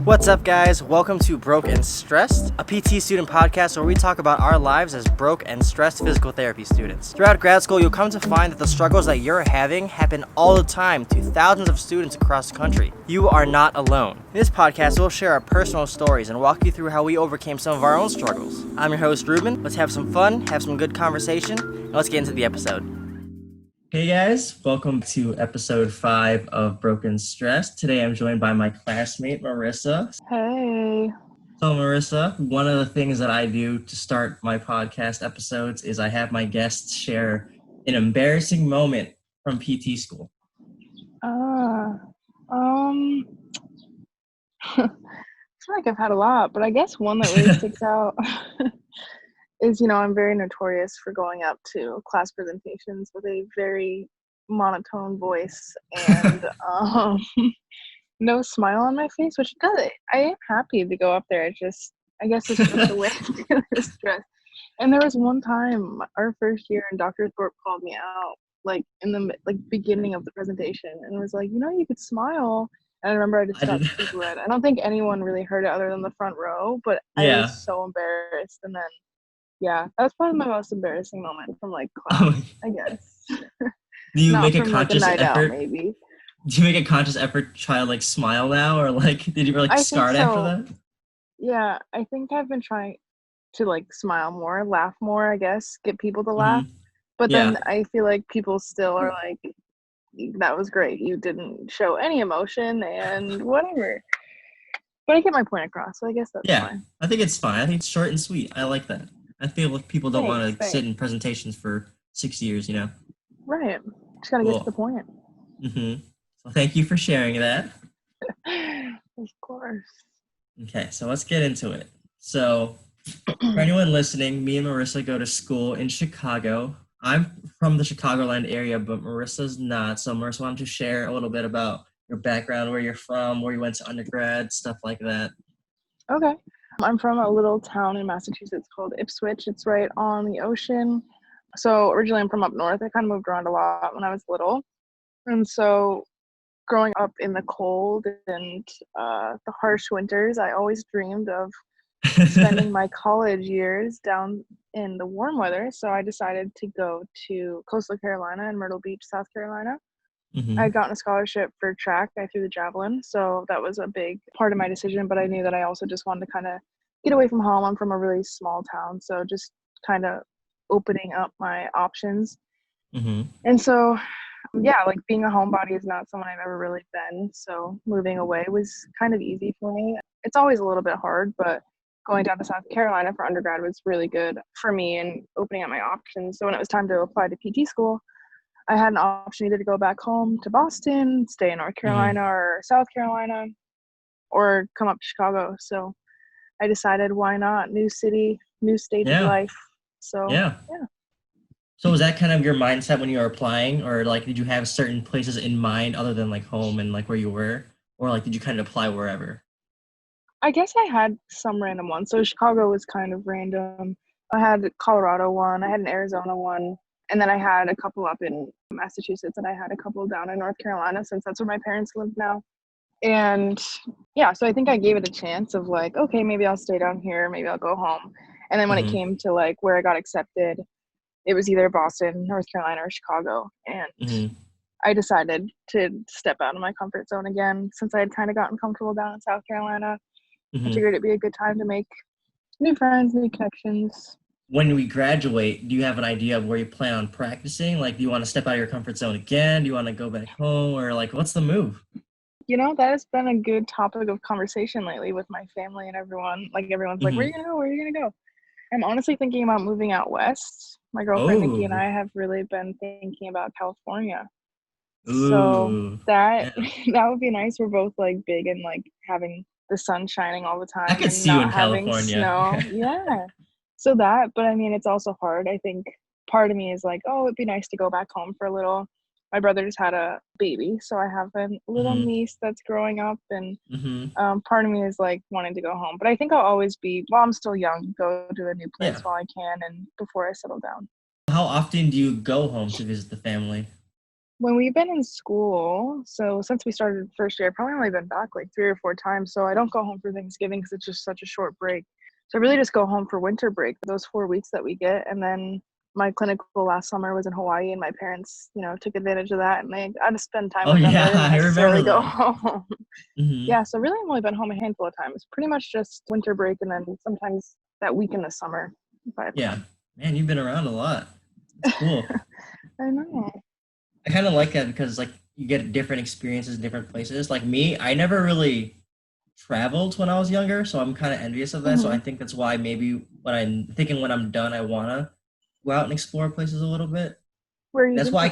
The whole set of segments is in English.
What's up, guys? Welcome to Broke and Stressed, a PT student podcast where we talk about our lives as broke and stressed physical therapy students. Throughout grad school, you'll come to find that the struggles that you're having happen all the time to thousands of students across the country. You are not alone. In this podcast, we'll share our personal stories and walk you through how we overcame some of our own struggles. I'm your host, Ruben. Let's have some fun, have some good conversation, and let's get into the episode. Hey guys, welcome to episode 5 of Broken Stress. Today I'm joined by my classmate, Marissa. Hey. So Marissa, one of the things that I do to start my podcast episodes is I have my guests share an embarrassing moment from PT school. I feel like I've had a lot, but I guess one that really sticks out is, I'm very notorious for going up to class presentations with a very monotone voice and no smile on my face, which does. I am happy to go up there. I guess it's just a way to deal with stress. And there was one time, our first year, and Dr. Thorpe called me out, in the beginning of the presentation, and was like, you could smile. And I remember I just got super red. I don't think anyone really heard it other than the front row, but I was so embarrassed. And then, that was probably my most embarrassing moment from class, I guess. Do you make a conscious effort? Out, maybe. Do you make a conscious effort to try to smile now, or did you scarred after that? Yeah, I think I've been trying to smile more, laugh more, I guess, get people to laugh. But then I feel like people still are like, that was great. You didn't show any emotion and whatever. But I get my point across, so I guess that's fine. I think it's fine. I think it's short and sweet. I like that. I feel like people don't want to sit in presentations for 6 years, Right. Just gotta get to the point. So thank you for sharing that. Of course. Okay, so let's get into it. So for anyone listening, me and Marissa go to school in Chicago. I'm from the Chicagoland area, but Marissa's not. So Marissa, why don't you share a little bit about your background, where you're from, where you went to undergrad, stuff like that. Okay. I'm from a little town in Massachusetts called Ipswich. It's right on the ocean. So originally I'm from up north. I kind of moved around a lot when I was little. And so growing up in the cold and the harsh winters, I always dreamed of spending my college years down in the warm weather. So I decided to go to Coastal Carolina and Myrtle Beach, South Carolina. I had gotten a scholarship for track. I threw the javelin. So that was a big part of my decision. But I knew that I also just wanted to kind of get away from home. I'm from a really small town. So just kind of opening up my options. And so, being a homebody is not someone I've ever really been. So moving away was kind of easy for me. It's always a little bit hard, but going down to South Carolina for undergrad was really good for me and opening up my options. So when it was time to apply to PT school, I had an option either to go back home to Boston, stay in North Carolina or South Carolina, or come up to Chicago. So I decided, why not? New city, new stage of life. So So was that kind of your mindset when you were applying, or did you have certain places in mind other than home and where you were, or did you kind of apply wherever? I guess I had some random ones. So Chicago was kind of random. I had Colorado one, I had an Arizona one, and then I had a couple up in Massachusetts, and I had a couple down in North Carolina, since that's where my parents live now. And so I think I gave it a chance of okay, maybe I'll stay down here, maybe I'll go home. And then when it came to where I got accepted, it was either Boston, North Carolina, or Chicago. And I decided to step out of my comfort zone again, since I had kind of gotten comfortable down in South Carolina. I figured it'd be a good time to make new friends, new connections. When we graduate, do you have an idea of where you plan on practicing? Do you want to step out of your comfort zone again? Do you want to go back home? Or what's the move? That has been a good topic of conversation lately with my family and everyone. Everyone's like, where are you going to go? Where are you going to go? I'm honestly thinking about moving out west. My girlfriend Nikki and I have really been thinking about California. So that would be nice. We're both big and having the sun shining all the time. I could see you in California. Snow. Yeah. So that, but I mean, it's also hard. I think part of me is it'd be nice to go back home for a little. My brother just had a baby, so I have a little niece that's growing up, and part of me is wanting to go home. But I think I'll always be, while I'm still young, go to a new place while I can and before I settle down. How often do you go home to visit the family? When we've been in school, so since we started first year, I've probably only been back like 3 or 4 times. So I don't go home for Thanksgiving because it's just such a short break. So I really just go home for winter break, those 4 weeks that we get. And then my clinical last summer was in Hawaii, and my parents, took advantage of that, and I had to spend time Oh with them, but I yeah, didn't I remember necessarily go that. home. Hmm. Yeah, so really I've only been home a handful of times. Pretty much just winter break and then sometimes that week in the summer if I have Yeah, time. man, you've been around a lot. It's cool. I know. I kind of like that because like you get different experiences in different places. Like me, I never really traveled when I was younger, so I'm kind of envious of that. So I Hmm. think that's why maybe when I'm done, I wanna go out and explore places a little bit. Where are you That's why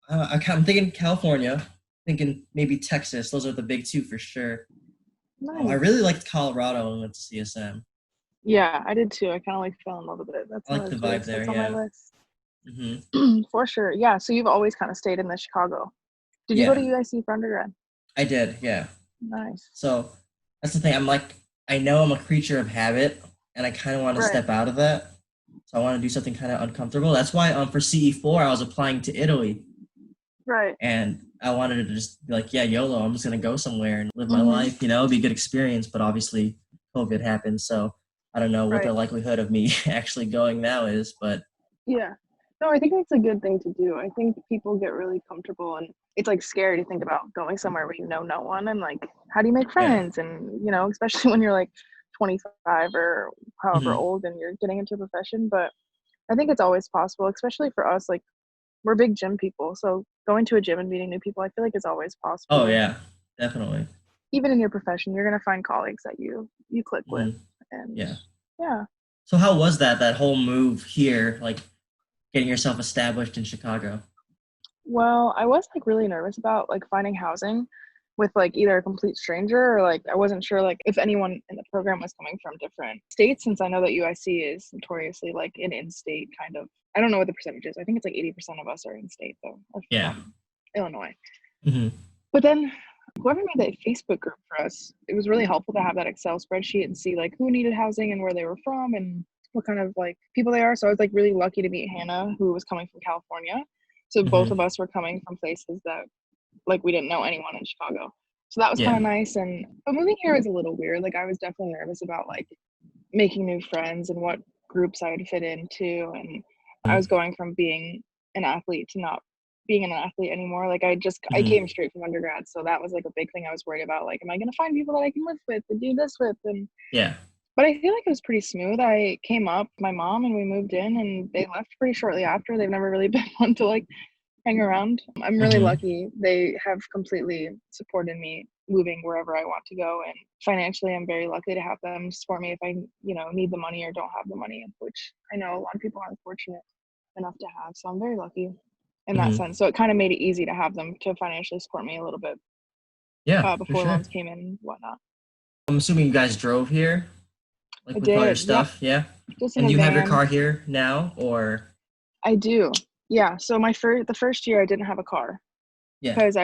thinking? I'm thinking California, thinking maybe Texas. Those are the big two for sure. I really Nice. liked Colorado and went to CSM. Yeah, I did too. I kind of like fell in love with it. That's I like another the vibe place there. that's on my Yeah. list. Hmm. For sure. Yeah, so you've always kind of stayed in the Chicago. Did you go to Yeah, UIC for undergrad? I did. Yeah. Nice. So that's the thing. I know I'm a creature of habit, and I kind of want to Right. step out of that. So I want to do something kind of uncomfortable. That's why for CE4 I was applying to Italy, Right. and I wanted to just be like, yeah, YOLO. I'm just gonna go somewhere and live my Hmm. life. It'd be a good experience. But obviously, COVID happened, so I don't know what the Right. likelihood of me actually going now is. But Yeah. No, I think that's a good thing to do. I think people get really comfortable and it's like scary to think about going somewhere where you know no one and like how do you make yeah. friends and especially when you're like 25 or however Hmm. old and you're getting into a profession, but I think it's always possible, especially for us like we're big gym people. So going to a gym and meeting new people, I feel like it's always Oh possible. yeah, definitely. Even in your profession, you're going to find colleagues that you click with Hmm. and Yeah. yeah. So how was that whole move here, like getting yourself established in Chicago? Well, I was like really nervous about like finding housing with like either a complete stranger or like I wasn't sure like if anyone in the program was coming from different states since I know that UIC is notoriously like an in-state kind of. I don't know what the percentage is. I think it's like 80% of us are in-state though, or Yeah. from Illinois. Hmm. But then whoever made that Facebook group for us, it was really helpful to have that Excel spreadsheet and see like who needed housing and where they were from and what kind of like people they are. So I was like really lucky to meet Hannah, who was coming from California. So both of Hmm. us were coming from places that like we didn't know anyone in Chicago. So that was kind Yeah. of nice. And but moving here was a little weird. Like I was definitely nervous about like making new friends and what groups I would fit into. And I was going from being an athlete to not being an athlete anymore. Like I Hmm. came straight from undergrad. So that was like a big thing I was worried about. Like, am I gonna find people that I can live with and do this with? And Yeah. but I feel like it was pretty smooth. I came up with my mom and we moved in and they left pretty shortly after. They've never really been one to like hang around. I'm really Hmm. lucky. They have completely supported me moving wherever I want to go. And financially, I'm very lucky to have them support me if I, need the money or don't have the money, which I know a lot of people aren't fortunate enough to have. So I'm very lucky in that Hmm. sense. So it kind of made it easy to have them to financially support me a little bit Yeah, for before sure. loans came in and whatnot. I'm assuming you guys drove here, I like with all your did. Yep. stuff, yeah? Just in And a do you have your van. car here now, or I do. Yeah. So the first year I didn't have a car yeah? because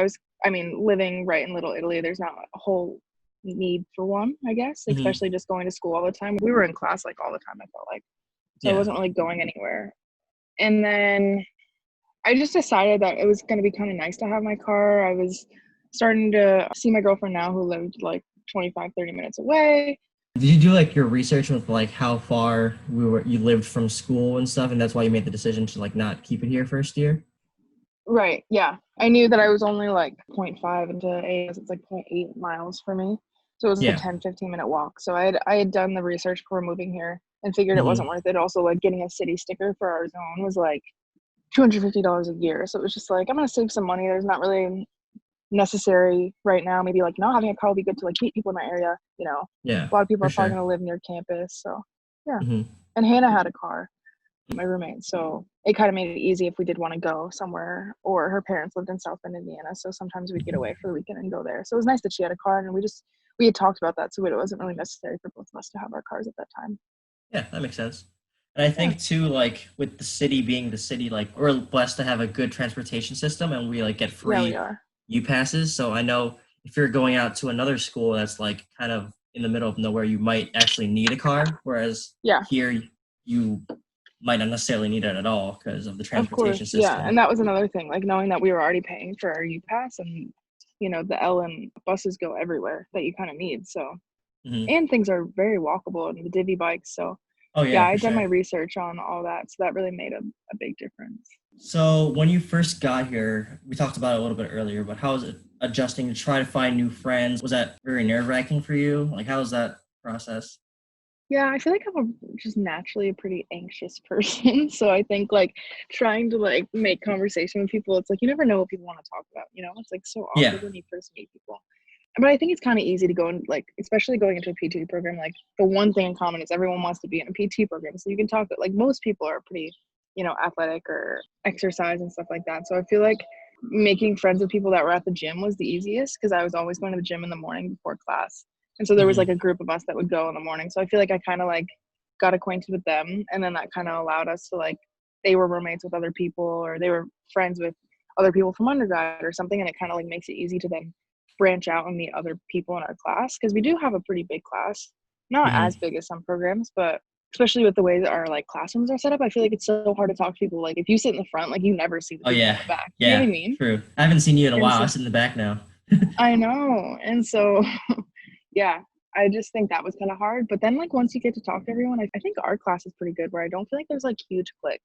living right in Little Italy, there's not a whole need for one, I guess, Hmm. especially just going to school all the time. We were in class like all the time, I felt like. So I Yeah. wasn't really going anywhere. And then I just decided that it was going to be kind of nice to have my car. I was starting to see my girlfriend now who lived like 25, 30 minutes away. Did you do like your research with like how far you lived from school and stuff, and that's why you made the decision to like not keep it here first year? Right. Yeah. I knew that I was only like zero point 0.5 into A, it's like zero point 0.8 miles for me. So it was like a Yeah. 10-15 minute walk. So I had done the research before moving here and figured it wasn't Hmm. worth it. Also, like getting a city sticker for our zone was like $250 a year. So it was just like, I'm going to save some money. There's not really necessary right now. Maybe like not having a car would be good to like meet people in my area. Yeah, A lot of people for are probably sure. going to live near campus. So yeah. Hmm. And Hannah had a car, my roommate. So it kind of made it easy if we did want to go somewhere, or her parents lived in South Bend, Indiana. So sometimes we'd get away for the weekend and go there. So it was nice that she had a car and we had talked about that. So it wasn't really necessary for both of us to have our cars at that time. Yeah, that makes sense. And I Yeah. think too, like with the city being the city, like we're blessed to have a good transportation system, and we like get Yeah, we free are. U passes. So I know if you're going out to another school that's like kind of in the middle of nowhere, you might actually need a car. Whereas Yeah. here, you might not necessarily need it at all because of the Of transportation course, yeah. system. And that was another thing, like knowing that we were already paying for our U Pass and, the L and buses go everywhere that you kind of need. So, Hmm. and things are very walkable and the divvy bikes. So, Oh yeah, yeah, I for done my sure. research on all that. So that really made a big difference. So when you first got here, we talked about it a little bit earlier, but how was it adjusting to try to find new friends? Was that very nerve-wracking for you? Like, how was that process? Yeah, I feel like I'm just naturally a pretty anxious person. So I think like trying to like make conversation with people, it's like you never know what people want to talk about, It's like so Yeah. awkward when you first meet people. But I think it's kind of easy to go and like, especially going into a PT program, like the one thing in common is everyone wants to be in a PT program. So you can talk, like most people are pretty, athletic or exercise and stuff like that. So I feel like making friends with people that were at the gym was the easiest because I was always going to the gym in the morning before class. And so there was like Hmm. a group of us that would go in the morning. So I feel like I kind of like got acquainted with them. And then that kind of allowed us to like, they were roommates with other people or they were friends with other people from undergrad or something. And it kind of like makes it easy to then branch out and meet other people in our class because we do have a pretty big class, not Hmm. as big as some programs, but especially with the way that our like classrooms are set up, I feel like it's so hard to talk to people. Like if you sit in the front, like you never see the Oh people in yeah, the back. You know what yeah, I mean? true. I haven't seen you in a And while. I so sit in the back now. I know. And so yeah, I just think that was kind of hard. But then like once you get to talk to everyone, I think our class is pretty good where I don't feel like there's like huge cliques.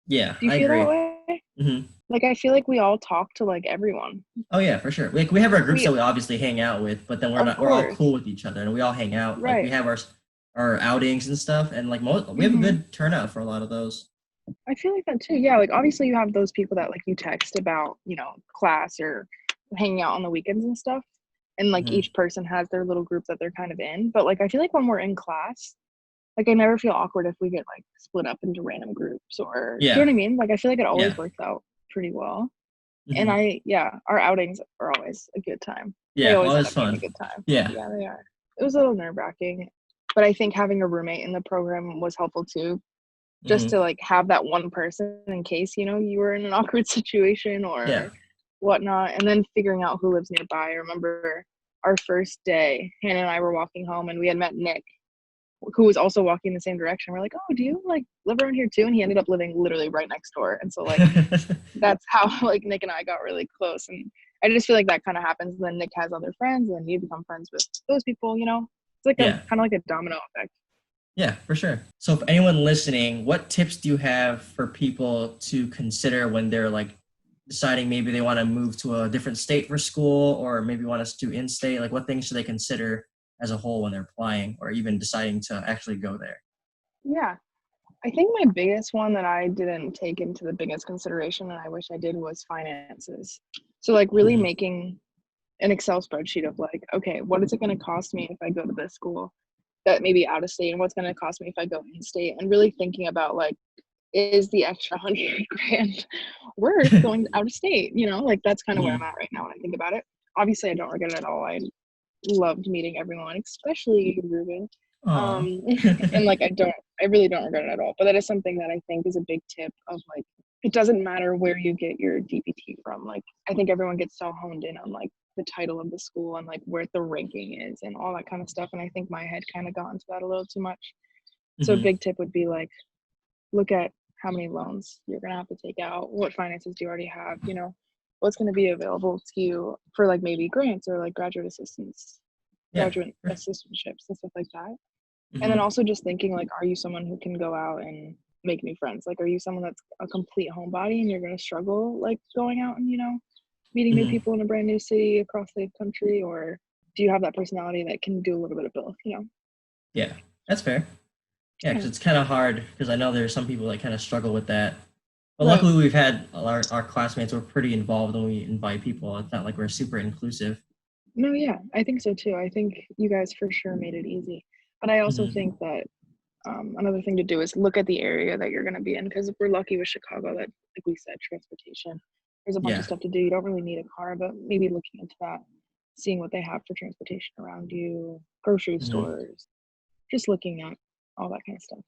Yeah, Do you I feel that agree. way? Hmm. Like I feel like we all talk to like everyone. Oh yeah, for sure. Like we have our groups We that we obviously hang out with, but then we're of not. We're all course. cool with each other, and we all hang out. Like we Right. have our outings and stuff, and like we have a Mhm. good turnout for a lot of those. I feel like that too. Yeah, like obviously you have those people that like you text about, class or hanging out on the weekends and stuff. And like Hmm. each person has their little group that they're kind of in. But like I feel like when we're in class, like I never feel awkward if we get like split up into random groups or do you know Yeah, what I mean? Like I feel like it yeah. always works out pretty well. And Hmm. our outings are always a good time. They Yeah, always well, end it's up being a fun. good time. Yeah. Yeah, they are. It was a little nerve wracking, but I think having a roommate in the program was helpful too, just Hmm. to like have that one person in case you were in an awkward situation Yeah. or whatnot, and then figuring out who lives nearby. I remember our first day, Hannah and I were walking home, and we had met Nick, who was also walking in the same direction. We're like, "Oh, do you like live around here too?" And he ended up living literally right next door, and so like that's how like Nick and I got really close. And I just feel like that kind of happens. And then Nick has other friends, and then you become friends with those people. It's like a Yeah. kind of like a domino effect. Yeah, for sure. So, for anyone listening, what tips do you have for people to consider when they're like deciding maybe they want to move to a different state for school or maybe want to do in state? Like, what things should they consider as a whole when they're applying or even deciding to actually go there? Yeah, I think my biggest one that I didn't take into the biggest consideration, and I wish I did, was finances. So like really Hmm. making an Excel spreadsheet of like, okay, what is it going to cost me if I go to this school that may be out of state, and what's going to cost me if I go in state, and really thinking about like, is the extra 100 grand worth going out of state? Like that's kind of where I'm Hmm. at right now when I think about it. Obviously, I don't regret it at all. I loved meeting everyone, especially Ruben. Aw. Um, and like I really don't regret it at all. But that is something that I think is a big tip of like, it doesn't matter where you get your DPT from. Like, I think everyone gets so honed in on like the title of the school and like where the ranking is and all that kind of stuff. And I think my head kind of got into that a little too much. So a Hmm. big tip would be like, look at how many loans you're going to have to take out, what finances do you already have, what's going to be available to you for like maybe grants or like Yeah. graduate assistantships and stuff like that. And then Hmm. also just thinking like, are you someone who can go out and make new friends? Like, are you someone that's a complete homebody and you're going to struggle like going out and, meeting new Hmm. people in a brand new city across the country? Or do you have that personality that can do a little bit of both? Yeah, that's fair. Yeah, because Yeah. it's kind of hard because I know there's some people that kind of struggle with that. But Right. luckily, we've had our classmates were pretty involved when we invite people. It's not like we're super inclusive. No, yeah, I think so too. I think you guys for sure made it easy. But I also Hmm. think that another thing to do is look at the area that you're going to be in because if we're lucky with Chicago, that, like we said, transportation, there's a bunch of Yeah. stuff to do. You don't really need a car, but maybe looking into that, seeing what they have for transportation around you, grocery Hmm. stores, just looking at all that kind of stuff.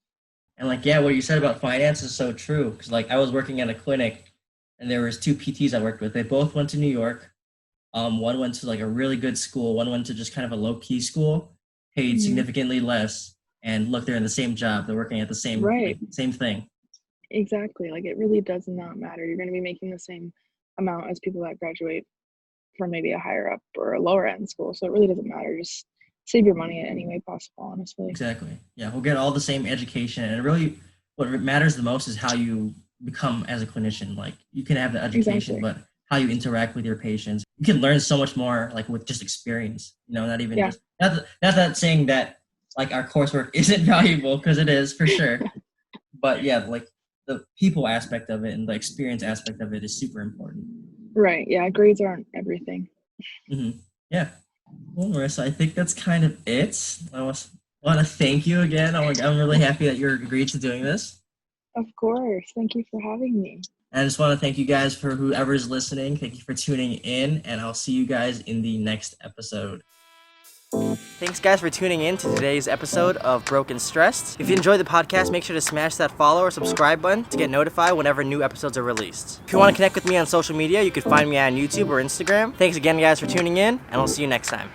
And like, yeah, what you said about finance is so true. Because like, I was working at a clinic, and there was two PTs I worked with. They both went to New York. One went to like a really good school. One went to just kind of a low key school, paid Hmm. significantly less. And look, they're in the same job. They're working at the same Right. like same thing. Exactly. Like it really does not matter. You're going to be making the same amount as people that graduate from maybe a higher up or a lower end school. So it really doesn't matter. Just save your money in any way possible, honestly. Exactly. Yeah, we'll get all the same education, and really, what matters the most is how you become as a clinician. Like you can have the education, Exactly. but how you interact with your patients, you can learn so much more, like with just experience. Not even Yeah. just not that saying that like our coursework isn't valuable, because it is for sure. But yeah, like the people aspect of it and the experience aspect of it is super important. Right. Yeah. Grades aren't everything. Yeah. Well, Marissa, I think that's kind of it. Want to thank you again. I'm really happy that you're agreed to doing this. Of course. Thank you for having me. And I just want to thank you guys for whoever's listening. Thank you for tuning in, and I'll see you guys in the next episode. Thanks, guys, for tuning in to today's episode of Broke and Stressed. If you enjoyed the podcast, make sure to smash that follow or subscribe button to get notified whenever new episodes are released. If you want to connect with me on social media, you can find me on YouTube or Instagram. Thanks again, guys, for tuning in, and I'll see you next time.